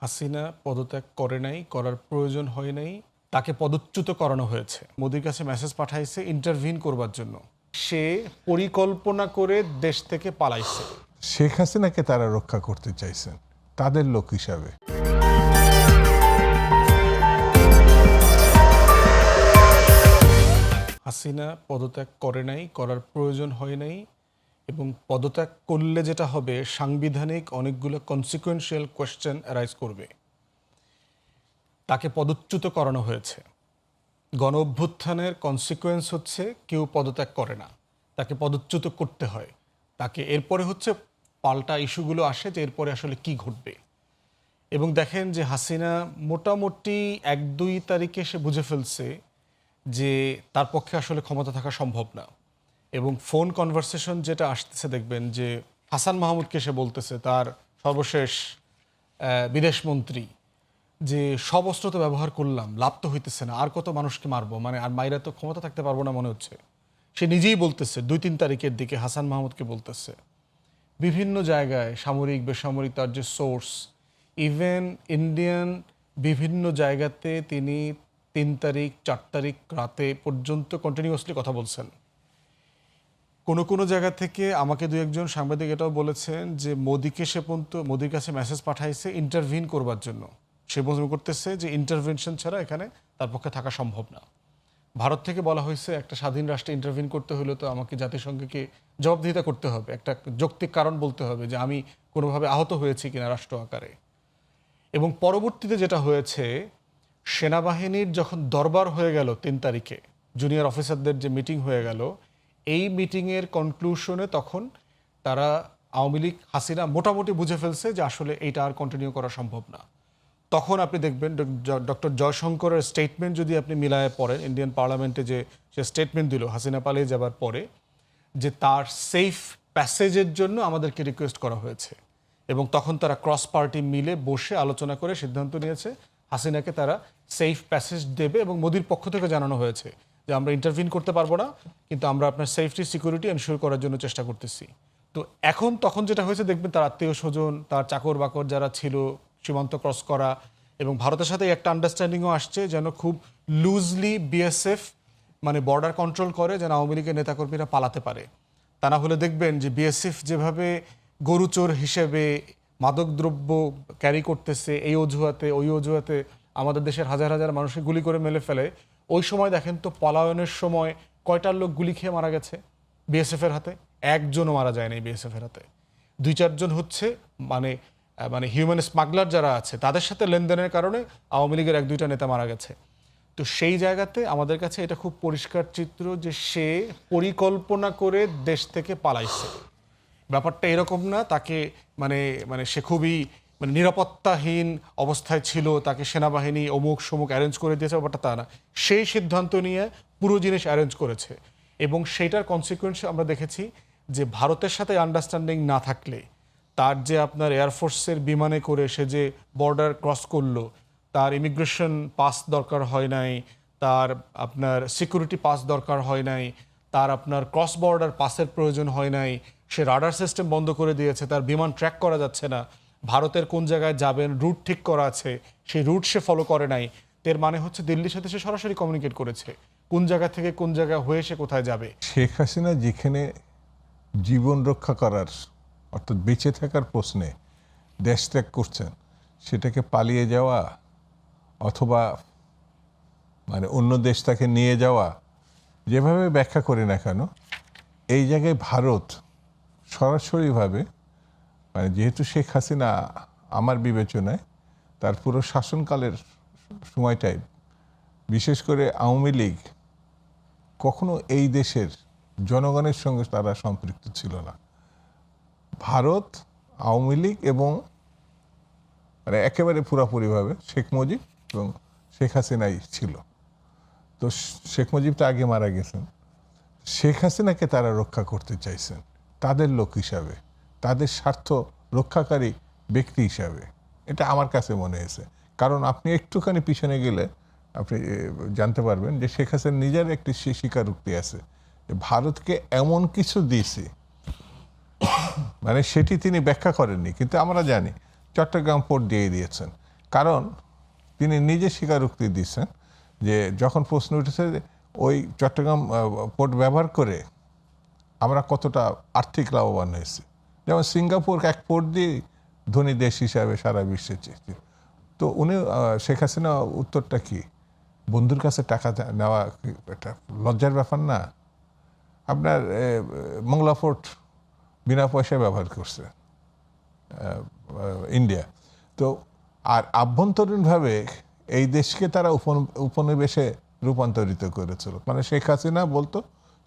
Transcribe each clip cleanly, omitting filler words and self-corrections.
হাসিনা পদত্যাগ করে নাই, করার প্রয়োজন হয় নাই, তাকে পদচ্যুত করানো হয়েছে। মোদির কাছে মেসেজ পাঠাইছে ইন্টারভিন করবার জন্য। সে পরিকল্পনা করে দেশ থেকে পালাইছে। শেখ হাসিনাকে তারা রক্ষা করতে চাইছেন তাদের লোক হিসাবে। হাসিনা পদত্যাগ করে নাই, করার প্রয়োজন হয় নাই, এবং পদত্যাগ করলে যেটা হবে সাংবিধানিক অনেকগুলো কনসিকুয়েন্সিয়াল কোয়েশ্চেন অ্যারাইজ করবে। তাকে পদচ্যুত করানো হয়েছে। গণ অভ্যুত্থানের কনসিকুয়েন্স হচ্ছে কেউ পদত্যাগ করে না, তাকে পদচ্যুত করতে হয়। তাকে এরপরে হচ্ছে পাল্টা ইস্যুগুলো আসে যে এরপরে আসলে কি ঘটবে। এবং দেখেন যে হাসিনা মোটামুটি 1-2 তারিখে সে বুঝে ফেলছে যে তার পক্ষে আসলে ক্ষমতা থাকা সম্ভব না। এবং ফোন কনভারসেশন যেটা আসতেছে দেখবেন যে হাসান মাহমুদকে সে বলতেছে, তার সর্বশেষ বিদেশমন্ত্রী, যে সব অস্ত্র তো ব্যবহার করলাম, লাভ তো হইতেছে না, আর কত মানুষকে মারবো, মানে আর মাইরা তো ক্ষমতা থাকতে পারবো না মনে হচ্ছে। সে নিজেই বলতেছে 2-3 তারিখের দিকে হাসান মাহমুদকে বলতেছে। বিভিন্ন জায়গায় সামরিক বেসামরিক তার যে সোর্স, ইভেন ইন্ডিয়ান বিভিন্ন জায়গাতে তিনি 3 তারিখ 4 তারিখ রাতে পর্যন্ত কন্টিনিউয়াসলি কথা বলছেন। কোনো জায়গা থেকে আমাকে 2-1 সাংবাদিক এটাও বলেছেন যে মোদির কাছে মেসেজ পাঠাইছে ইন্টারভিন করবার জন্য। সে মনে করতেছে যে ইন্টারভেনশন ছাড়া এখানে তার পক্ষে থাকা সম্ভব না। ভারত থেকে বলা হয়েছে একটা স্বাধীন রাষ্ট্রে ইন্টারভিন করতে হলে তো আমাকে জাতিসংঘকে জবাবদিহিতা করতে হবে, একটা যৌক্তিক কারণ বলতে হবে যে আমি কোনোভাবে আহত হয়েছি কিনা রাষ্ট্র আকারে। এবং পরবর্তীতে যেটা হয়েছে, সেনাবাহিনীর যখন দরবার হয়ে গেল 3 তারিখে, জুনিয়র অফিসারদের যে মিটিং হয়ে গেল, এই মিটিংয়ের কনক্লুশনে তখন তারা আওয়ামী লীগ হাসিনা মোটামুটি বুঝে ফেলছে যে আসলে এইটা আর কন্টিনিউ করা সম্ভব না। তখন আপনি দেখবেন ডক্টর জয়শঙ্করের স্টেটমেন্ট যদি আপনি মিলায়ে পড়েন, ইন্ডিয়ান পার্লামেন্টে যে সে স্টেটমেন্ট দিল হাসিনা পালিয়ে যাবার পরে, যে তার সেফ প্যাসেজের জন্য আমাদেরকে রিকোয়েস্ট করা হয়েছে। এবং তখন তারা ক্রস পার্টি মিলে বসে আলোচনা করে সিদ্ধান্ত নিয়েছে হাসিনাকে তারা সেফ প্যাসেজ দেবে। এবং মোদির পক্ষ থেকে জানানো হয়েছে যে আমরা ইন্টারভিন করতে পারবো না, কিন্তু আমরা আপনার সেফটি সিকিউরিটি এনশিওর করার জন্য চেষ্টা করতেছি। তো তখন যেটা হয়েছে দেখবেন তার আত্মীয় স্বজন, তার চাকর বাকর যারা ছিল, সীমান্ত ক্রস করা, এবং ভারতের সাথে একটা আন্ডারস্ট্যান্ডিংও আসছে যেন খুব লুজলি বিএসএফ মানে বর্ডার কন্ট্রোল করে, যেন আওয়ামী লীগের নেতাকর্মীরা পালাতে পারে। তা না হলে দেখবেন যে বিএসএফ যেভাবে গরুচোর হিসেবে মাদকদ্রব্য ক্যারি করতেছে, এই অজুহাতে ওই অজুহাতে আমাদের দেশের হাজার হাজার মানুষকে গুলি করে মেলে ফেলে। ওই সময় দেখেন তো পলায়নের সময় কয়টার লোক গুলি খেয়ে মারা গেছে বিএসএফের হাতে? একজনও মারা যায় না বিএসএফের হাতে। 2-4 জন হচ্ছে মানে হিউম্যান স্মাগলার যারা আছে তাদের সাথে লেনদেনের কারণে আওয়ামী লীগের 1-2টা নেতা মারা গেছে। তো সেই জায়গাতে আমাদের কাছে এটা খুব পরিষ্কার চিত্র যে সে পরিকল্পনা করে দেশ থেকে পালাইছে। ব্যাপারটা এরকম না তাকে সে খুবই নিরাপত্তাহীন অবস্থায় ছিল, তাকে সেনাবাহিনী অমুক সমুক অ্যারেঞ্জ করে দিয়েছে, ব্যাপারটা তা না। সেই সিদ্ধান্ত নিয়ে পুরো জিনিস অ্যারেঞ্জ করেছে। এবং সেইটার কনসিকুয়েন্স আমরা দেখেছি যে ভারতের সাথে আন্ডারস্ট্যান্ডিং না থাকলে, তার যে আপনার এয়ারফোর্সের বিমানে করে সে যে বর্ডার ক্রস করলো, তার ইমিগ্রেশন পাস দরকার হয় নাই, তার আপনার সিকিউরিটি পাস দরকার হয় নাই, তার আপনার ক্রস বর্ডার পাসের প্রয়োজন হয় নাই, সে রাডার সিস্টেম বন্ধ করে দিয়েছে, তার বিমান ট্র্যাক করা যাচ্ছে না, ভারতের কোন জায়গায় যাবেন রুট ঠিক করা আছে, সেই রুট সে ফলো করে নাই। এর মানে হচ্ছে দিল্লির সাথে সে সরাসরি কমিউনিকেট করেছে কোন জায়গা থেকে কোন জায়গায় হয়ে সে কোথায় যাবে। শেখ হাসিনা যেখানে জীবন রক্ষা করার অর্থাৎ বেঁচে থাকার প্রশ্নে দেশ ত্যাগ করছেন, সেটাকে পালিয়ে যাওয়া অথবা অন্য দেশ তাকে নিয়ে যাওয়া, যেভাবে ব্যাখ্যা করি না কেন, এই জায়গায় ভারত সরাসরিভাবে যেহেতু শেখ হাসিনা আমার বিবেচনায় তার পুরো শাসনকালের সময়টাই, বিশেষ করে আওয়ামী লীগ কখনো এই দেশের জনগণের সঙ্গে তারা সম্পৃক্ত ছিল না। ভারত, আওয়ামী লীগ এবং একেবারে পুরোপুরিভাবে শেখ মুজিব এবং শেখ হাসিনাই ছিল। তো শেখ মুজিবটা আগে মারা গেছেন, শেখ হাসিনাকে তারা রক্ষা করতে চাইছেন তাদের লোক হিসাবে, তাদের স্বার্থ রক্ষাকারী ব্যক্তি হিসাবে। এটা আমার কাছে মনে হয়েছে। কারণ আপনি একটুখানি পিছনে গেলে আপনি জানতে পারবেন যে শেখ হাসিনা নিজের একটি স্বীকারোক্তি আছে যে ভারতকে এমন কিছু দিয়েছে, সেটি তিনি ব্যাখ্যা করেননি, কিন্তু আমরা জানি চট্টগ্রাম পোর্ট দিয়ে দিয়েছেন, কারণ তিনি নিজে স্বীকারোক্তি দিচ্ছেন যে যখন প্রশ্ন উঠেছে যে ওই চট্টগ্রাম পোর্ট ব্যবহার করে আমরা কতটা আর্থিক লাভবান হয়েছি, যেমন সিঙ্গাপুর এক পোর্ট দিয়ে ধনী দেশ হিসাবে সারা বিশ্বে চেয়েছে। তো উনি শেখ হাসিনা উত্তরটা কি, বন্ধুর কাছে টাকা নেওয়া একটা লজ্জার ব্যাপার না? আপনার মংলা ফোর্ট বিনা পয়সায় ব্যবহার করছে ইন্ডিয়া। তো আর আভ্যন্তরীণভাবে এই দেশকে তারা উপনিবেশে রূপান্তরিত করেছিল। মানে শেখ হাসিনা বলতো,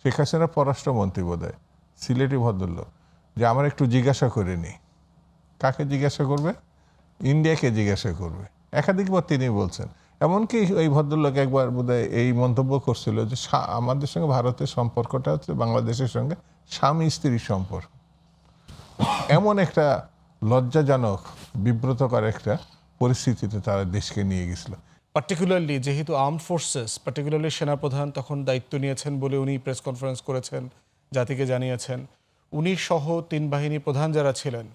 শেখ হাসিনার পররাষ্ট্রমন্ত্রী বোধহয় সিলেটি ভদ্রলোক, যে আমার একটু জিজ্ঞাসা করে নি। কাকে জিজ্ঞাসা করবে? ইন্ডিয়াকে জিজ্ঞাসা করবে। একাধিকবার তিনি বলছেন। এমনকি এই ভদ্রলোক একবার বোধহয় এই মন্তব্য করছিল যে আমাদের সঙ্গে ভারতের সম্পর্কটা হচ্ছে বাংলাদেশের সঙ্গে স্বামী স্ত্রীর সম্পর্ক। এমন একটা লজ্জাজনক বিব্রতকর একটা পরিস্থিতিতে তারা দেশকে নিয়ে গেছিল। পার্টিকুলারলি যেহেতু আর্মড ফোর্সেস, পার্টিকুলারলি সেনাপ্রধান তখন দায়িত্ব নিয়েছেন বলে উনি প্রেস কনফারেন্স করেছেন, জাতিকে জানিয়েছেন। উনি সহ 3 বাহিনী প্রধান যারা ছিলেন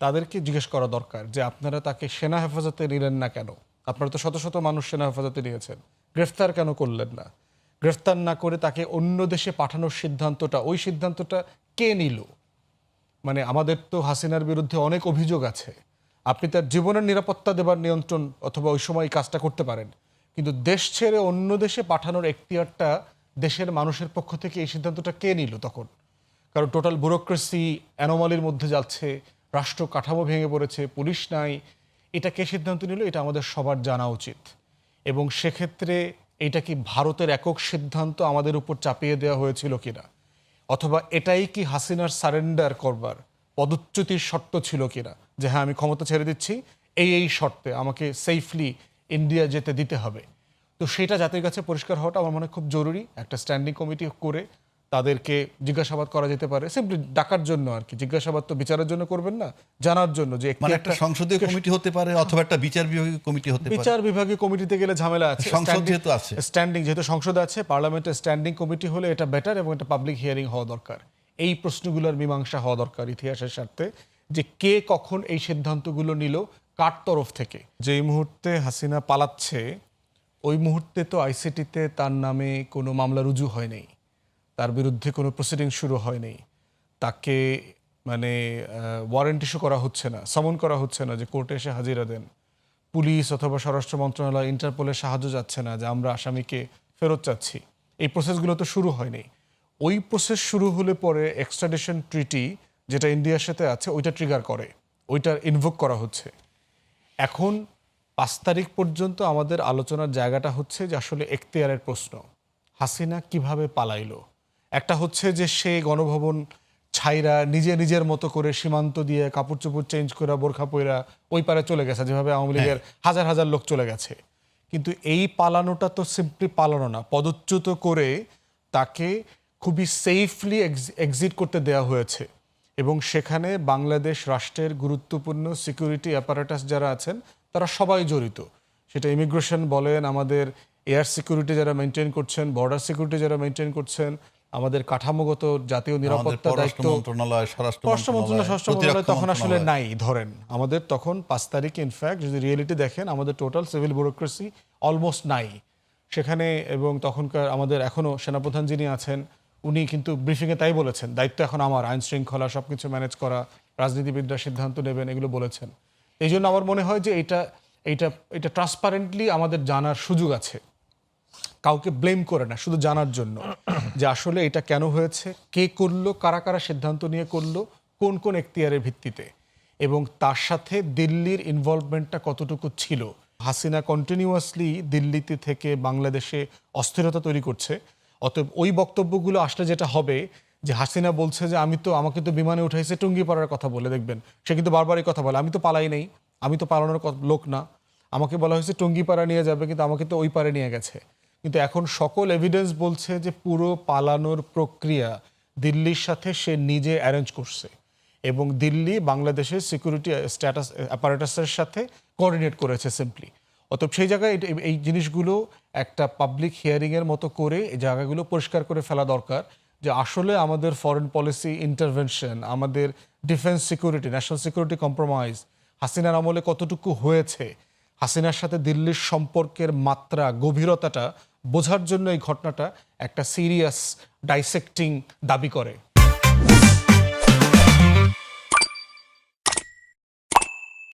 তাদেরকে জিজ্ঞেস করা দরকার যে আপনারা তাকে সেনা হেফাজতে নিলেন না কেন? আপনারা তো শত শত মানুষ সেনা হেফাজতে নিয়েছেন, গ্রেফতার কেন করলেন না? গ্রেফতার না করে তাকে অন্য দেশে পাঠানোর সিদ্ধান্তটা, ওই সিদ্ধান্তটা কে নিল? মানে আমাদের তো হাসিনার বিরুদ্ধে অনেক অভিযোগ আছে। আপনি তার জীবনের নিরাপত্তা দেবার নিয়ন্ত্রণ অথবা ওই সময় এই কাজটা করতে পারেন, কিন্তু দেশ ছেড়ে অন্য দেশে পাঠানোর এখতিয়ারটা দেশের মানুষের পক্ষ থেকে এই সিদ্ধান্তটা কে নিল তখন? কারণ টোটাল ব্যুরোক্রেসি অ্যানোমালির মধ্যে যাচ্ছে, রাষ্ট্র কাঠামো ভেঙে পড়েছে, পুলিশ নাই। এটা কে সিদ্ধান্ত নিল? এটা আমাদের সবার জানা উচিত। এবং সেক্ষেত্রে এটা কি ভারতের একক সিদ্ধান্ত আমাদের উপর চাপিয়ে দেওয়া হয়েছিল কিনা, অথবা এটাই কি হাসিনার সারেন্ডার করবার পদচ্যুতির শর্ত ছিল কিনা, যে হ্যাঁ আমি ক্ষমতা ছেড়ে দিচ্ছি, এই শর্তে আমাকে সেফলি ইন্ডিয়া যেতে দিতে হবে। তো সেটা জাতির কাছে পরিষ্কার হওয়াটা আমার মনে হয় খুব জরুরি। একটা স্ট্যান্ডিং কমিটি করে তাদেরকে জিজ্ঞাসাবাদ করা যেতে পারে, সিম্পলি ডাকার জন্য আর কি। জিজ্ঞাসাবাদ তো বিচারের জন্য করবেন না, জানার জন্য যে মানে একটা সংসদীয় কমিটি হতে পারে অথবা একটা বিচার বিভাগীয় কমিটি হতে পারে। বিচার বিভাগীয় কমিটিতে গেলে ঝামেলা আছে, সংসদ যেহেতু আছে, স্ট্যান্ডিং যেহেতু সংসদ আছে, পার্লামেন্টের স্ট্যান্ডিং কমিটি হলে এটা বেটার, এবং এটা পাবলিক হিয়ারিং হওয়া দরকার। এই প্রশ্নগুলোর মীমাংসা হওয়া দরকার ইতিহাসের স্বার্থে, যে কে কখন এই সিদ্ধান্তগুলো নিল, কার তরফ থেকে। যেই মুহূর্তে হাসিনা পালাচ্ছে ওই মুহূর্তে তো আইসিটিতে তার নামে কোনো মামলা রুজু হয় নাই, তার বিরুদ্ধে কোনো প্রসিডিং শুরু হয়নি, তাকে মানে ওয়ারেন্ট ইস্যু করা হচ্ছে না, সমন করা হচ্ছে না যে কোর্টে এসে হাজিরা দেন। পুলিশ অথবা স্বরাষ্ট্র মন্ত্রণালয়, ইন্টারপোলের সাহায্য যাচ্ছে না যে আমরা আসামিকে ফেরত চাচ্ছি। এই প্রসেসগুলো তো শুরু হয়নি। ওই প্রসেস শুরু হলে পরে এক্সট্রাডিশন ট্রিটি যেটা ইন্ডিয়ার সাথে আছে ওইটা ট্রিগার করে, ওইটা ইনভোক করা হচ্ছে। এখন 5 তারিখ পর্যন্ত আমাদের আলোচনার জায়গাটা হচ্ছে যে আসলে এখতিয়ারের প্রশ্ন, হাসিনা কিভাবে পালাইলো। একটা হচ্ছে যে সে গণভবন ছাইরা নিজের মতো করে সীমান্ত দিয়ে কাপড় চোপড় চেঞ্জ করে বোরখা পইরা ওই পারে চলে গেছে, যেভাবে আওয়ামী লীগের হাজার হাজার লোক চলে গেছে। কিন্তু এই পালানোটা তো সিম্পলি পালানো না, পদচ্যুত করে তাকে খুবই সেফলি এক্সিট করতে দেওয়া হয়েছে। এবং সেখানে বাংলাদেশ রাষ্ট্রের গুরুত্বপূর্ণ সিকিউরিটি অ্যাপারেটাস যারা আছেন তারা সবাই জড়িত। সেটা ইমিগ্রেশন বলেন, আমাদের এয়ার সিকিউরিটি যারা মেনটেন করছেন, বর্ডার সিকিউরিটি যারা মেনটেন করছেন, আমাদের কাঠামোগত জাতীয় নিরাপত্তা দায়িত্ব, স্বরাষ্ট্র মন্ত্রণালয় তখন আসলে নাই ধরেন। আমাদের তখন 5 তারিখে ইনফ্যাক্ট যদি রিয়েলিটি দেখেন আমাদের টোটাল সিভিল ব্যুরোক্রেসি অলমোস্ট নাই সেখানে। এবং তখনকার আমাদের এখনও সেনাপ্রধান যিনি আছেন উনি কিন্তু ব্রিফিংয়ে তাই বলেছেন, দায়িত্ব এখন আমার, আইন শৃঙ্খলা সব কিছু ম্যানেজ করা, রাজনীতিবিদরা সিদ্ধান্ত নেবেন, এগুলো বলেছেন। এই জন্য আমার মনে হয় যে এটা ট্রান্সপারেন্টলি আমাদের জানার সুযোগ আছে, কাউকে ব্লেম করে না, শুধু জানার জন্য যে আসলে এটা কেন হয়েছে, কে করলো, কারা কারা সিদ্ধান্ত নিয়ে করলো, কোন কোন এখতিয়ারের ভিত্তিতে, এবং তার সাথে দিল্লির ইনভলভমেন্টটা কতটুকু ছিল। হাসিনা কন্টিনিউয়াসলি দিল্লিতে থেকে বাংলাদেশে অস্থিরতা তৈরি করছে। অতএব ওই বক্তব্যগুলো আসলে যেটা হবে যে হাসিনা বলছে যে আমাকে তো বিমানে উঠাইছে টুঙ্গিপাড়ার কথা বলে, দেখবেন সে কিন্তু বারবার এই কথা বলে, আমি তো পালাই নেই, আমি তো পালানোর লোক না, আমাকে বলা হয়েছে টুঙ্গিপাড়া নিয়ে যাবে কিন্তু আমাকে তো ওই পারে নিয়ে গেছে। কিন্তু এখন সকল এভিডেন্স বলছে যে পুরো পালানোর প্রক্রিয়া দিল্লির সাথে সে নিজে অ্যারেঞ্জ করছে, এবং দিল্লি বাংলাদেশের সিকিউরিটি স্ট্যাটাস অ্যাপারেটাসের সাথে কোঅর্ডিনেট করেছে সিম্পলি। অতএব সেই জায়গায় এই জিনিসগুলো একটা পাবলিক হিয়ারিংয়ের মতো করে এই জায়গাগুলো পরিষ্কার করে ফেলা দরকার, যে আসলে আমাদের ফরেন পলিসি ইন্টারভেনশন, আমাদের defence security, national security compromise হাসিনার আমলে কতটুকু হয়েছে, হাসিনার সাথে দিল্লির সম্পর্কের মাত্রা গভীরতাটা বোঝার জন্য এই ঘটনাটা একটা সিরিয়াস ডাইসেক্টিং দাবি করে।